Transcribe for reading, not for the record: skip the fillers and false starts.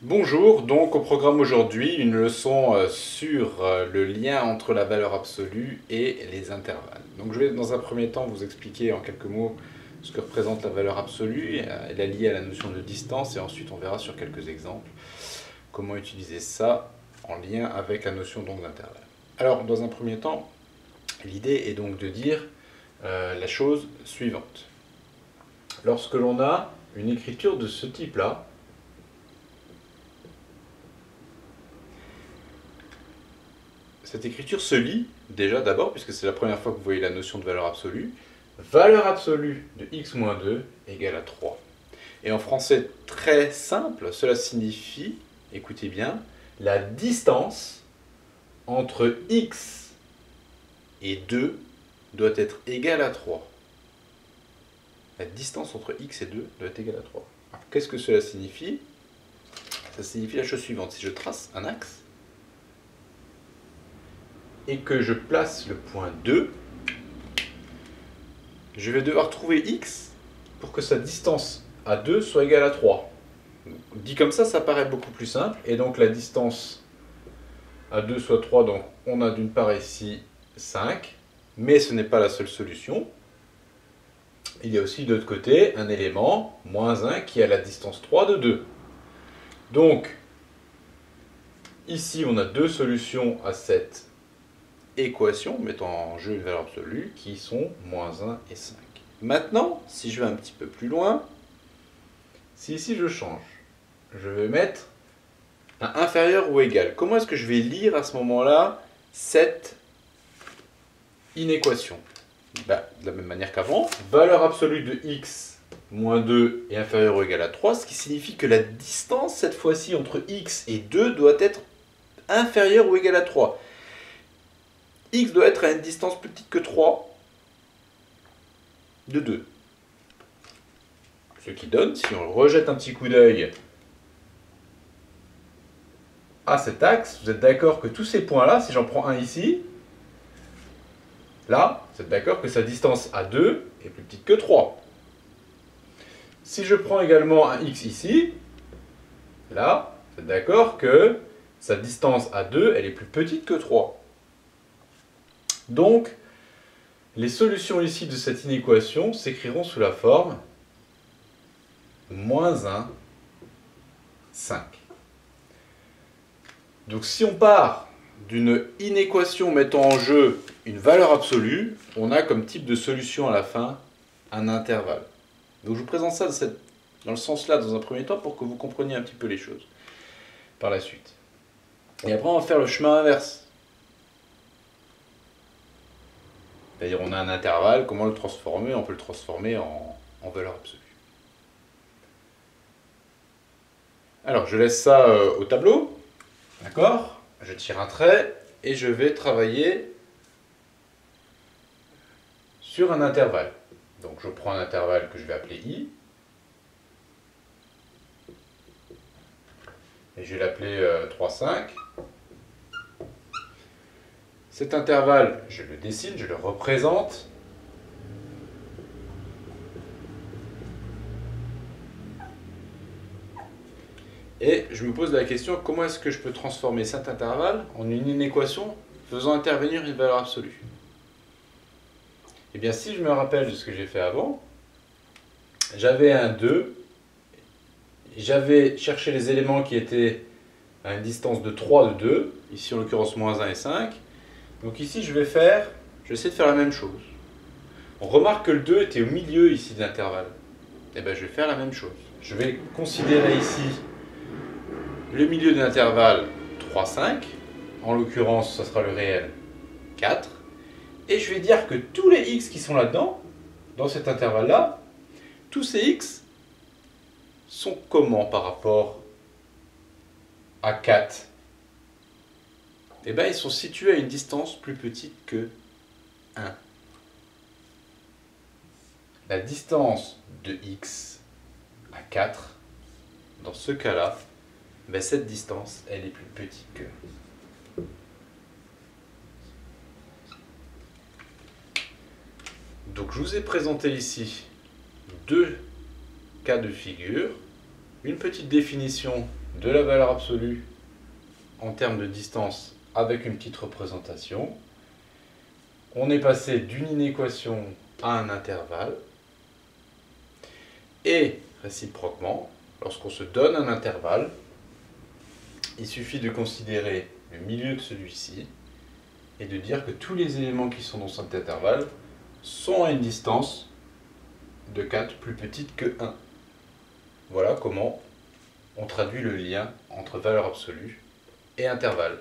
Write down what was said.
Bonjour, donc au programme aujourd'hui, une leçon sur le lien entre la valeur absolue et les intervalles. Donc je vais dans un premier temps vous expliquer en quelques mots ce que représente la valeur absolue et la lier à la notion de distance, et ensuite on verra sur quelques exemples comment utiliser ça en lien avec la notion donc d'intervalle. Alors dans un premier temps, l'idée est donc de dire la chose suivante. Lorsque l'on a une écriture de ce type-là, cette écriture se lit déjà d'abord, puisque c'est la première fois que vous voyez la notion de valeur absolue. Valeur absolue de x moins 2 égale à 3. Et en français très simple, cela signifie, écoutez bien, la distance entre x et 2 doit être égale à 3. La distance entre x et 2 doit être égale à 3. Qu'est-ce que cela signifie? Ça signifie la chose suivante. Si je trace un axe, et que je place le point 2, je vais devoir trouver x pour que sa distance à 2 soit égale à 3. Dit comme ça paraît beaucoup plus simple. Et donc la distance à 2 soit 3, donc on a d'une part ici 5, mais ce n'est pas la seule solution. Il y a aussi de l'autre côté un élément, moins 1, qui a la distance 3 de 2. Donc, ici on a deux solutions à cette équation mettant en jeu une valeur absolue qui sont moins 1 et 5. Maintenant, si je vais un petit peu plus loin, si ici je change, je vais mettre un inférieur ou égal. Comment est-ce que je vais lire à ce moment-là cette inéquation? De la même manière qu'avant, valeur absolue de x moins 2 est inférieure ou égal à 3, ce qui signifie que la distance cette fois-ci entre x et 2 doit être inférieure ou égale à 3. X doit être à une distance plus petite que 3 de 2. Ce qui donne, si on rejette un petit coup d'œil à cet axe, vous êtes d'accord que tous ces points-là, si j'en prends un ici, là, vous êtes d'accord que sa distance à 2 est plus petite que 3. Si je prends également un x ici, là, vous êtes d'accord que sa distance à 2, elle est plus petite que 3. Donc, les solutions ici de cette inéquation s'écriront sous la forme moins 1, 5. Donc si on part d'une inéquation mettant en jeu une valeur absolue, on a comme type de solution à la fin un intervalle. Donc je vous présente ça dans le sens-là dans un premier temps pour que vous compreniez un petit peu les choses par la suite. Et après on va faire le chemin inverse. C'est-à-dire on a un intervalle, comment le transformer? On peut le transformer en valeur absolue. Alors je laisse ça au tableau, d'accord? Je tire un trait et je vais travailler sur un intervalle. Donc je prends un intervalle que je vais appeler I, et je vais l'appeler 3, 5. Cet intervalle, je le dessine, je le représente. Et je me pose la question, comment est-ce que je peux transformer cet intervalle en une inéquation faisant intervenir une valeur absolue? Eh bien, si je me rappelle de ce que j'ai fait avant, j'avais un 2, j'avais cherché les éléments qui étaient à une distance de 3 de 2, ici en l'occurrence moins 1 et 5. Donc ici, je vais essayer de faire la même chose. On remarque que le 2 était au milieu ici de l'intervalle. Et bien, je vais faire la même chose. Je vais considérer ici le milieu de l'intervalle 3, 5. En l'occurrence, ce sera le réel 4. Et je vais dire que tous les x qui sont là-dedans, dans cet intervalle-là, tous ces x sont comment par rapport à 4? Eh bien, ils sont situés à une distance plus petite que 1. La distance de x à 4, dans ce cas-là, ben cette distance, elle est plus petite que 1. Donc je vous ai présenté ici deux cas de figure, une petite définition de la valeur absolue en termes de distance avec une petite représentation. On est passé d'une inéquation à un intervalle. Et réciproquement, lorsqu'on se donne un intervalle, il suffit de considérer le milieu de celui-ci et de dire que tous les éléments qui sont dans cet intervalle sont à une distance de 4 plus petite que 1. Voilà comment on traduit le lien entre valeur absolue et intervalle.